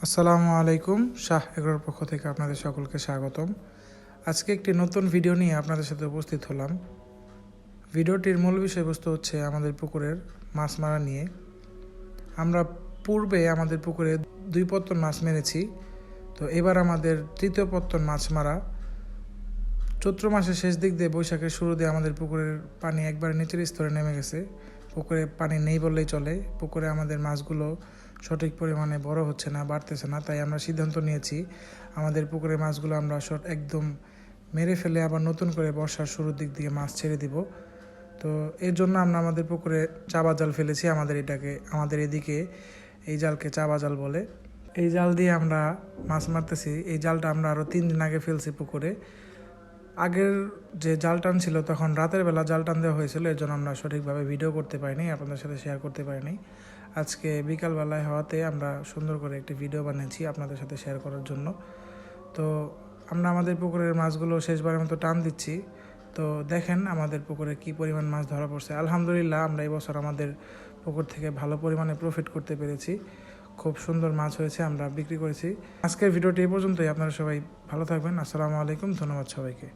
আসসালামু আলাইকুম। শাহ এগ্রোর পক্ষ থেকে আপনাদের সকলকে স্বাগতম। আজকে একটি নতুন ভিডিও নিয়ে আপনাদের সাথে উপস্থিত হলাম। ভিডিওটির মূল বিষয়বস্তু হচ্ছে আমাদের পুকুরের মাছ মারা নিয়ে। আমরা পূর্বে আমাদের পুকুরে 2 পত্তন মাছ মেরেছি, তো এবার আমাদের 3য় পত্তন মাছ মারা। চৈত্র মাসের শেষ দিক দিয়ে বৈশাখের শুরু দিয়ে আমাদের পুকুরের পানি একবার নিচের স্তরে নেমে গেছে। পুকুরে পানি নেই বললেই চলে। পুকুরে আমাদের মাছগুলো সঠিক পরিমাণে বড় হচ্ছে না, বাড়তেছে না, তাই আমরা সিদ্ধান্ত নিয়েছি আমাদের পুকুরের মাছগুলো আমরা একদম মেরে ফেলে আবার নতুন করে বর্ষার শুরুর দিক দিয়ে মাছ ছেড়ে দিব। তো এর জন্য আমরা আমাদের পুকুরে চাবা জাল ফেলেছি। আমাদের এদিকে এই জালকে চাবা জাল বলে। এই জাল দিয়ে আমরা মাছ মারতেছি। এই জালটা আমরা আরও 3 দিন আগে ফেলছি পুকুরে। আগের যে জাল টান ছিল তখন রাতের বেলা জাল টান দেওয়া হয়েছিল, এর জন্য আমরা সঠিকভাবে ভিডিও করতে পারিনি, আপনাদের সাথে শেয়ার করতে পারিনি। আজকে বিকালবেলায় হওয়াতে আমরা সুন্দর করে একটি ভিডিও বানিয়েছি আপনাদের সাথে শেয়ার করার জন্য। তো আমরা আমাদের পুকুরের মাছগুলো শেষবারের মতো টান দিচ্ছি। তো দেখেন আমাদের পুকুরে কি পরিমাণ মাছ ধরা পড়ছে। আলহামদুলিল্লাহ আমরা এই বছর আমাদের পুকুর থেকে ভালো পরিমাণে প্রফিট করতে পেরেছি। খুব সুন্দর মাছ হয়েছে, আমরা বিক্রি করেছি। আজকের ভিডিওটি এই পর্যন্তই। আপনারা সবাই ভালো থাকবেন। আসসালামু আলাইকুম। ধন্যবাদ সবাইকে।